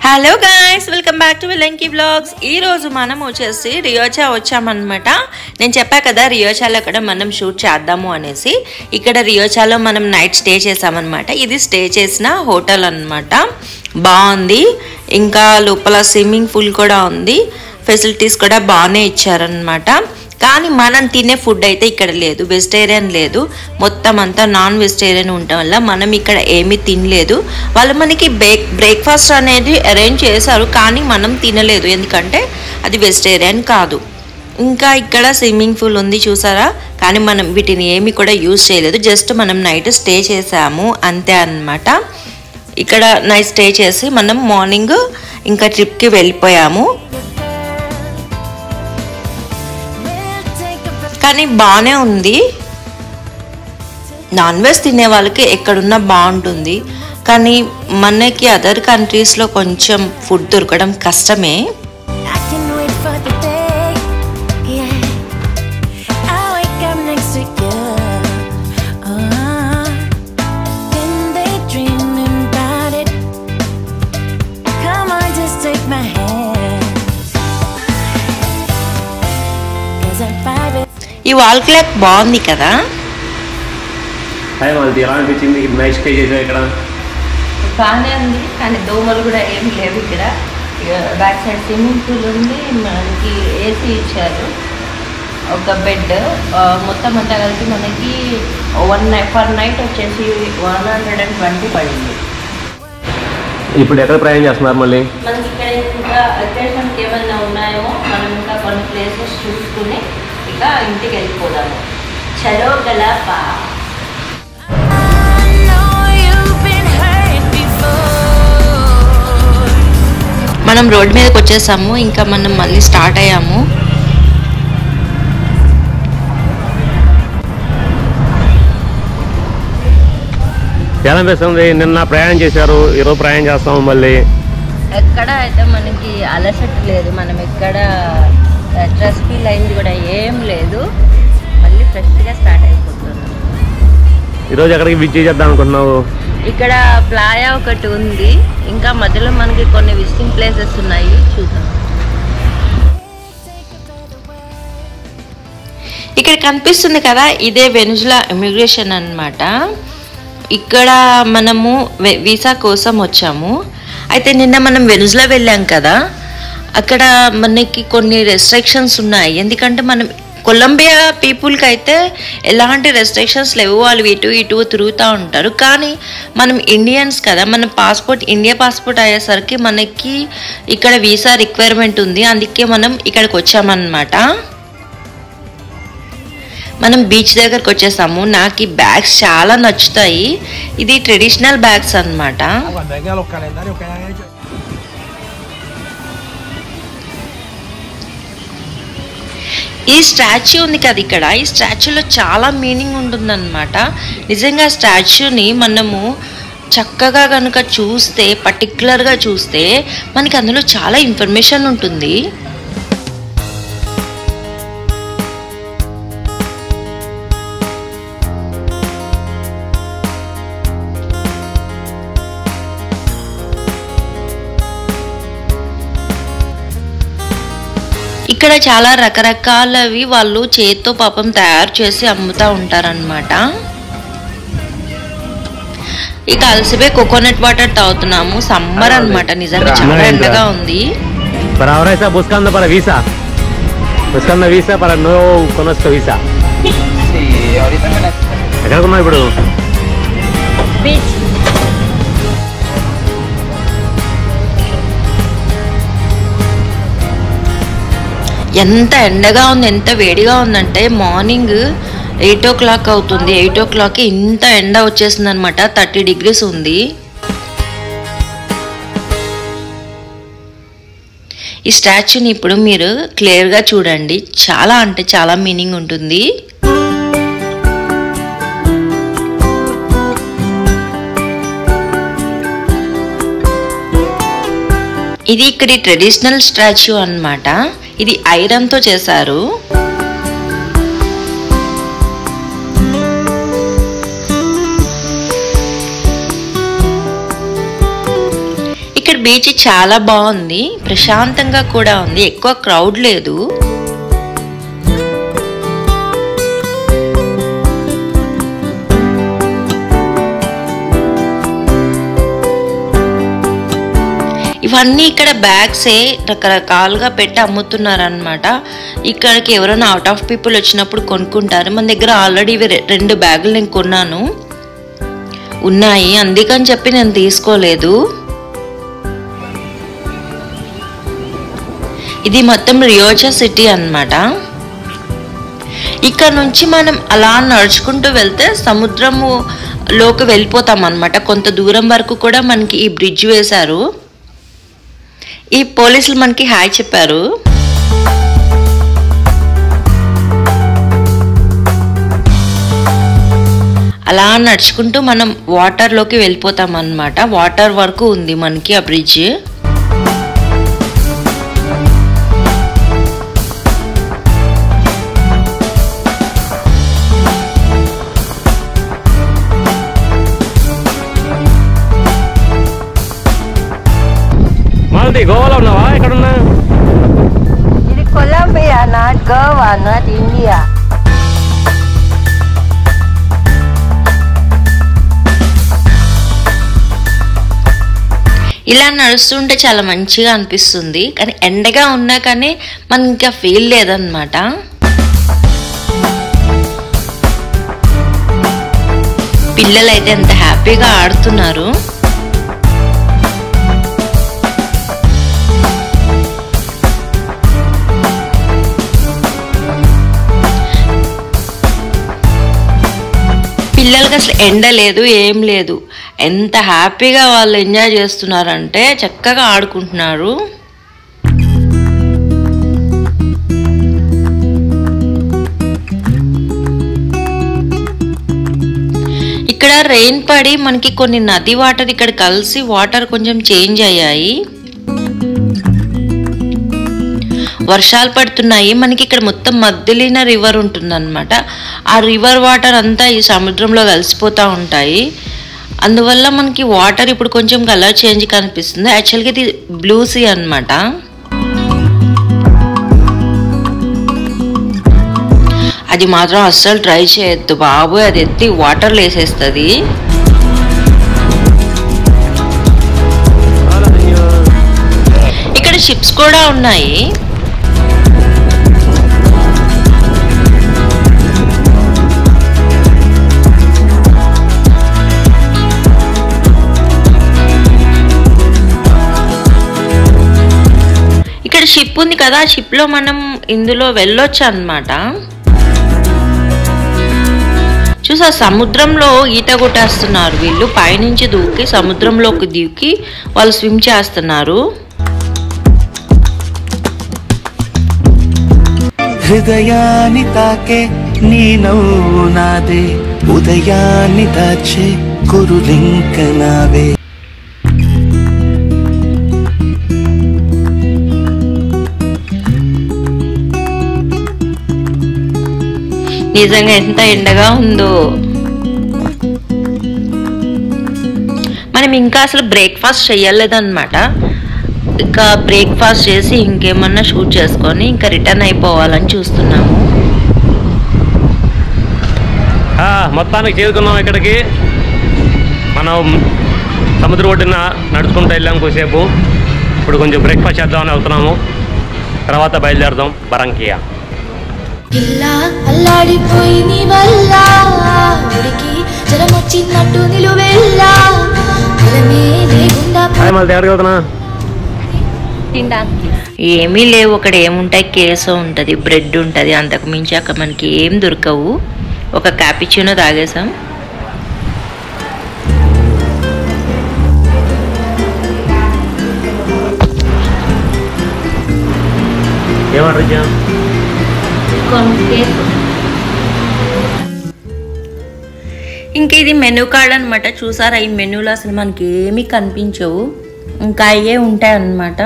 Hello guys, welcome back to Velanki vlogs. ఈరోజు మనం వచ్చేసి రియోచా వచ్చామన్నమాట. నేను చెప్పా కదా రియోచాలో కూడా మనం షూట్ చేద్దాము అనేసి. ఇక్కడ రియోచాలో మనం నైట్ స్టే చేసామన్నమాట. ఇది స్టే చేసిన హోటల్ అన్నమాట. బాగుంది. ఇంకా లోపల స్విమ్మింగ్ పూల్ కూడా ఉంది. ఫెసిలిటీస్ కూడా బాగానే ఇచ్చారనమాట. కానీ మనం తినే ఫుడ్ అయితే ఇక్కడ లేదు, వెజిటేరియన్ లేదు, మొత్తం అంతా నాన్ వెజిటేరియన్ ఉండటం వల్ల మనం ఇక్కడ ఏమీ తినలేదు. వాళ్ళు మనకి బ్రేక్ఫాస్ట్ అనేది అరేంజ్ చేశారు, కానీ మనం తినలేదు, ఎందుకంటే అది వెజిటేరియన్ కాదు. ఇంకా ఇక్కడ స్విమ్మింగ్ పూల్ ఉంది చూసారా, కానీ మనం వీటిని ఏమి కూడా యూజ్ చేయలేదు, జస్ట్ మనం నైట్ స్టే చేసాము అంతే అన్నమాట. ఇక్కడ నైట్ స్టే చేసి మనం మార్నింగ్ ఇంకా ట్రిప్కి వెళ్ళిపోయాము. కానీ బాగానే ఉంది. నాన్ వెజ్ తినే వాళ్ళకి ఎక్కడున్నా బాగుంటుంది, కానీ మనకి అదర్ కంట్రీస్లో కొంచెం ఫుడ్ దొరకడం కష్టమే. ఈ వాల్ క్లాక్ బాగుంది కదా. బాగానే ఉంది, కానీ దోమలు కూడా ఏమి లేవు ఇక్కడ. బ్యాక్ సైడ్ స్విమ్మింగ్ పూల్ ఉంది, మనకి ఏసీ ఇచ్చారు, ఒక బెడ్, మొత్తం అంతా కలిపి మనకి పర్ నైట్ వచ్చేసి 120 పడింది. ఇప్పుడు ఎక్కడ ప్రయాణం చేస్తున్నారు మళ్ళీ? మనకి ఇక్కడ ఇంకా అకేషన్కి ఏమైనా ఉన్నాయో మనం ఇంకా కొన్ని ప్లేసెస్ చూసుకుని ఇక ఇంటికి వెళ్ళిపోదాము. చలో గలాపా. మనం రోడ్ మీదకి వచ్చేసాము, ఇంకా మనం మళ్ళీ స్టార్ట్ అయ్యాము. ఎలా అనిపిస్తుంది? నిన్న ప్రయాణం చేశారు, ఈరోజు ప్రయాణం చేస్తాము మళ్ళీ. ఎక్కడ అయితే మనకి అలసట లేదు, మనం ఎక్కడ స్ట్రెస్ ఫీల్ అయింది కూడా ఏం లేదు, మళ్ళీ ఫ్రెష్గా స్టార్ట్ అయిపోతున్నాం. ఈరోజు ఎక్కడికి విజిట్ చేద్దాం అనుకుంటున్నావు? ఇక్కడ ప్లాయా ఒకటి ఉంది, ఇంకా మధ్యలో మనకి కొన్ని విజిటింగ్ ప్లేసెస్ ఉన్నాయి, చూద్దాం. ఇక్కడ కనిపిస్తుంది కదా, ఇదే వెనుజులా ఇమిగ్రేషన్ అన్నమాట. ఇక్కడ మనము వీసా కోసం వచ్చాము. అయితే నిన్న మనం వెనుజులా వెళ్ళాం కదా, అక్కడ మనకి కొన్ని రెస్ట్రిక్షన్స్ ఉన్నాయి, ఎందుకంటే మనం కొలంబియా పీపుల్కి అయితే ఎలాంటి రెస్ట్రిక్షన్స్ లేవు, వాళ్ళు ఇటు తిరుగుతూ ఉంటారు. కానీ మనం ఇండియన్స్ కదా, మన పాస్పోర్ట్ ఇండియా పాస్పోర్ట్ అయ్యేసరికి మనకి ఇక్కడ వీసా రిక్వైర్మెంట్ ఉంది, అందుకే మనం ఇక్కడికి వచ్చామన్నమాట. మనం బీచ్ దగ్గరకు వచ్చేసాము. నాకు ఈ బ్యాగ్స్ చాలా నచ్చుతాయి, ఇది ట్రెడిషనల్ బ్యాగ్స్ అన్నమాట. ఈ స్టాచ్యూ ఉంది కదా ఇక్కడ, ఈ స్టాచ్యూలో చాలా మీనింగ్ ఉంటుందన్నమాట. నిజంగా స్టాచ్యూని మనము చక్కగా కనుక చూస్తే, పర్టికులర్గా చూస్తే మనకి అందులో చాలా ఇన్ఫర్మేషన్ ఉంటుంది. ఇక్కడ చాలా రకరకాలవి వాళ్ళు చేత్తో పాపం తయారు చేసి అమ్ముతూ ఉంటారన్నమాట. ఇక అలసిపోయి కోకోనట్ వాటర్ తాగుతున్నాము. సమ్మర్ అన్నమాట, నిజంగా చాలా ఎండగా ఉంది. ఇప్పుడు ఎంత ఎండగా ఉంది, ఎంత వేడిగా ఉందంటే మార్నింగ్ 8 o'clock అవుతుంది. 8 o'clock ఇంత ఎండ వచ్చేసింది అనమాట. 30 degrees ఉంది. ఈ స్టాచ్యూని ఇప్పుడు మీరు క్లియర్గా చూడండి, చాలా అంటే చాలా మీనింగ్ ఉంటుంది. ఇది ఇక్కడి ట్రెడిషనల్ స్టాచ్యూ అన్నమాట. ఇది ఐరన్ తో చేశారు. బీచ్ చాలా బాగుంది, ప్రశాంతంగా కూడా ఉంది, ఎక్కువ క్రౌడ్ లేదు. ఇవన్నీ ఇక్కడ బ్యాగ్సే రకరకాలుగా పెట్టి అమ్ముతున్నారనమాట. ఇక్కడికి ఎవరైనా అవుట్ ఆఫ్ పీపుల్ వచ్చినప్పుడు కొనుక్కుంటారు. మన దగ్గర ఆల్రెడీ ఇవి 2 బ్యాగులు నేను కొన్నాను, ఉన్నాయి, అందుకని చెప్పి నేను తీసుకోలేదు. ఇది మొత్తం రియోచా సిటీ అన్నమాట. ఇక్కడ నుంచి మనం అలా నడుచుకుంటూ వెళ్తే సముద్రములోకి వెళ్ళిపోతాం అన్నమాట. కొంత దూరం వరకు కూడా మనకి ఈ బ్రిడ్జ్ వేశారు. ఈ పోలీసులు మనకి హాయ్ చెప్పారు. అలా నడుచుకుంటూ మనం వాటర్లోకి వెళ్ళిపోతాం అన్నమాట. వాటర్ వరకు ఉంది మనకి ఆ బ్రిడ్జ్. గోవాలో ఉన్నావా? ఎక్కడున్నా? ఇది Colombia, not Goa, not India. ఇలా నడుస్తుంటే చాలా మంచిగా అనిపిస్తుంది, కానీ ఎండగా ఉన్నా కానీ మనకి ఇంకా ఫీల్ లేదన్నమాట. పిల్లలైతే ఎంత హ్యాపీగా ఆడుతున్నారు. పిల్లలకి అసలు ఎండ లేదు, ఏం లేదు, ఎంత హ్యాపీగా వాళ్ళు ఎంజాయ్ చేస్తున్నారంటే చక్కగా ఆడుకుంటున్నారు. ఇక్కడ రెయిన్ పడి మనకి కొన్ని నది వాటర్ ఇక్కడ కలిసి వాటర్ కొంచెం చేంజ్ అయ్యాయి, వర్షాలు పడుతున్నాయి. మనకి ఇక్కడ మొత్తం మధ్యలిన రివర్ ఉంటుందన్నమాట. ఆ రివర్ వాటర్ అంతా ఈ సముద్రంలో కలిసిపోతూ ఉంటాయి. అందువల్ల మనకి వాటర్ ఇప్పుడు కొంచెం కలర్ చేంజ్ కనిపిస్తుంది. యాక్చువల్గా ఇది బ్లూ సీ అన్నమాట. అది మాత్రం అస్సలు ట్రై చేయొద్దు బాబు, అది ఎత్తి వాటర్లో వేసేస్తుంది. ఇక్కడ షిప్స్ కూడా ఉన్నాయి. షిప్ ఉంది కదా, షిప్ లో మనం ఇందులో వెళ్ళొచ్చు అన్నమాట. చూసా సముద్రంలో ఈత కొట్టేస్తున్నారు వీళ్ళు, పైనుంచి దూకి సముద్రంలోకి దిగి వాళ్ళు స్విమ్ చేస్తున్నారు. హృదయాన్ని తాకే నీ నవ్వు నాదే, ఉదయాన్ని దాచే కురులింక నావే. నిజంగా ఎంత ఎండగా ఉందో. మనం ఇంకా అసలు బ్రేక్ఫాస్ట్ చేయలేదన్నమాట. ఇంకా బ్రేక్ఫాస్ట్ చేసి ఇంకేమన్నా షూట్ చేసుకొని ఇంకా రిటర్న్ అయిపోవాలని చూస్తున్నాము. మొత్తానికి చేరుకున్నాం ఇక్కడికి. మనం సముద్ర ఒడ్డున నడుచుకుంటూ వెళ్ళాము కొద్దిసేపు. ఇప్పుడు కొంచెం బ్రేక్ఫాస్ట్ చేద్దామని వెళ్తున్నాము, తర్వాత బయలుదేరదాం బరంకియా. అల్లాడిపోయి నీ వల్ల ఉడికి జ్వరం వచ్చినట్టు నిలువెల్లా ఏమీ లేవు అక్కడ. ఏముంటాయి, కేసో ఉంటుంది, బ్రెడ్ ఉంటుంది, అంతకు మించి అక్కడ మనకి ఏం దొరకవు. ఒక క్యాపిచినో తాగేసాం. ఇంకా ఇది మెనూ కార్డ్ అనమాట. చూసారా, ఈ మెనూలో అసలు మనకి ఏమీ కనిపించవు, ఇంకా అయ్యే ఉంటాయి అన్నమాట.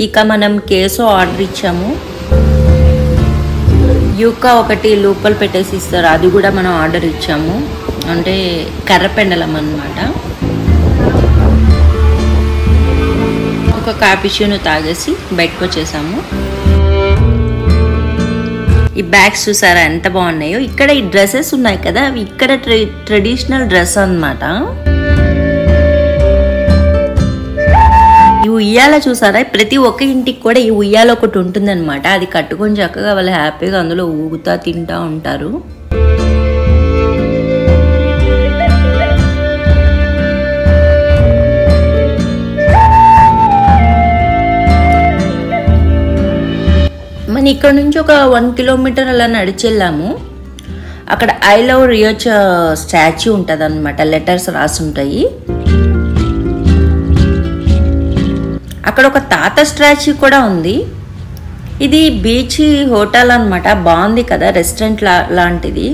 ఇక మనం కేసో ఆర్డర్ ఇచ్చాము. యూకా ఒకటి లోపల పెట్టేసి ఇస్తారు, అది కూడా మనం ఆర్డర్ ఇచ్చాము. అంటే కర్రపెండలం అన్నమాట. ఒక కాపిచినో తాగేసి బయటకు వచ్చేసాము. ఈ బ్యాగ్స్ చూసారా ఎంత బాగున్నాయో. ఇక్కడ ఈ డ్రెస్సెస్ ఉన్నాయి కదా, అవి ఇక్కడ ట్రెడిషనల్ డ్రెస్ అన్నమాట. ఈ ఉయ్యాల చూసారా, ప్రతి ఒక్క ఇంటికి కూడా ఈ ఉయ్యాల ఒకటి ఉంటుందన్నమాట. అది కట్టుకొని చక్కగా వాళ్ళు హ్యాపీగా అందులో ఊగుతా తింటా ఉంటారు. మనం ఇక్కడ నుంచి ఒక 1 కిలోమీటర్ అలా నడిచెళ్ళాము. అక్కడ ఐ లవ్ రియోచా స్టాచ్యూ ఉంటుంది అనమాట, లెటర్స్ రాసి ఉంటాయి. అక్కడ ఒక తాత స్టాచ్యూ కూడా ఉంది. ఇది బీచ్ హోటల్ అనమాట, బాగుంది కదా, రెస్టారెంట్ లాంటిది.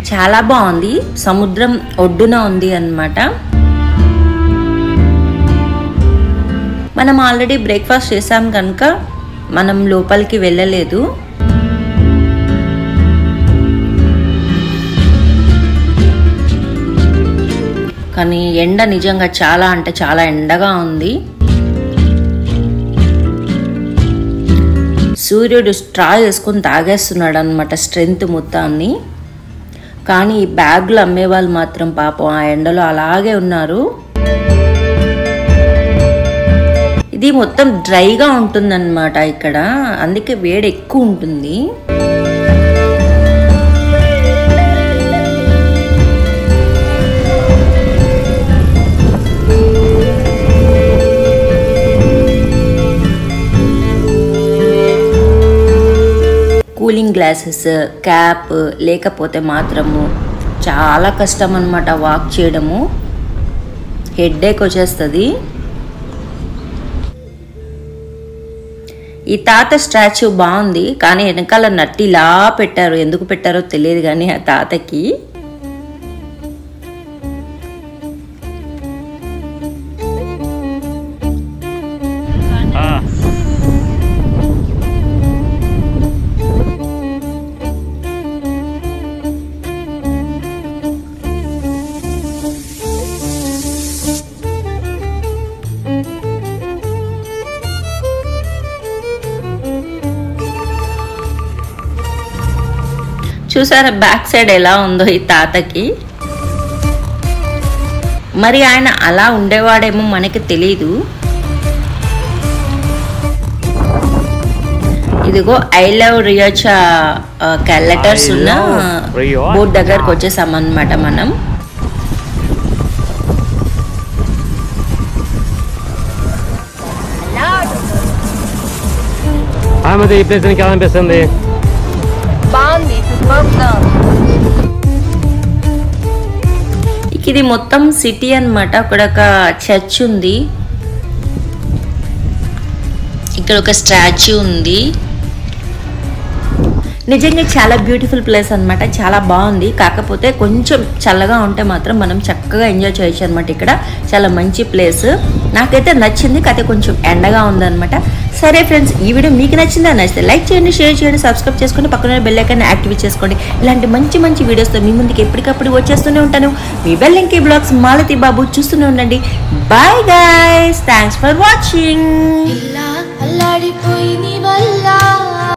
చాలా బాగుంది, సముద్రం ఒడ్డున ఉంది అన్నమాట. మనం ఆల్రెడీ బ్రేక్ఫాస్ట్ చేసాం కనుక మనం లోపలికి వెళ్ళలేదు. కానీ ఎండ నిజంగా చాలా అంటే చాలా ఎండగా ఉంది. సూర్యుడు స్ట్రా వేసుకొని తాగేస్తున్నాడు అన్నమాట స్ట్రెంగ్త్ మొత్తాన్ని. కానీ ఈ బ్యాగులు అమ్మేవాళ్ళు మాత్రం పాపం ఆ ఎండలో అలాగే ఉన్నారు. ఇది మొత్తం డ్రైగా ఉంటుందన్నమాట ఇక్కడ, అందుకే వేడి ఎక్కువ ఉంటుంది. కూలింగ్ గ్లాసెస్, క్యాప్ లేకపోతే మాత్రము చాలా కష్టం అన్నమాట వాక్ చేయడము, హెడేక్ వచ్చేస్తుంది. ఈ తాత స్టాచ్యూ బాగుంది, కానీ వెనకాల నట్టిలా పెట్టారు, ఎందుకు పెట్టారో తెలియదు కానీ ఆ తాతకి. చూసారా బ్యాక్ సైడ్ ఎలా ఉందో ఈ తాతకి. మరి ఆయన అలా ఉండేవాడేమో మనకి తెలీదు. ఇదిగో ఐ లవ్ రియోచా లెటర్స్ ఉన్న బోర్డు దగ్గరకు వచ్చేసామన్నమాట మనం. ఈ ప్లేస్ నీకు ఎలా అనిపిస్తుంది? బాగుంది, సూపర్గా ఉంది. ఇది మొత్తం సిటీ అన్నమాట. అక్కడ ఒక చర్చ్ ఉంది, ఇక్కడ ఒక స్టాచ్యూ ఉంది. నిజంగా చాలా బ్యూటిఫుల్ ప్లేస్ అన్నమాట, చాలా బాగుంది. కాకపోతే కొంచెం చల్లగా ఉంటే మాత్రం మనం చక్కగా ఎంజాయ్ చేయొచ్చు అనమాట. ఇక్కడ చాలా మంచి ప్లేస్, నాకైతే నచ్చింది. కాకపోతే కొంచెం ఎండగా ఉందన్నమాట. సరే ఫ్రెండ్స్, ఈ వీడియో మీకు నచ్చిందా? నచ్చితే లైక్ చేయండి, షేర్ చేయండి, సబ్స్క్రైబ్ చేసుకోండి, పక్కన బెల్ ఐకాన్ యాక్టివేట్ చేసుకోండి. ఇలాంటి మంచి మంచి వీడియోస్తో మీ ముందుకు ఎప్పటికప్పుడు వచ్చేస్తూనే ఉంటాను. మీ వెల్లంకి బ్లాగ్స్ మాలతి బాబు, చూస్తూనే ఉండండి. Bye guys, thanks for watching.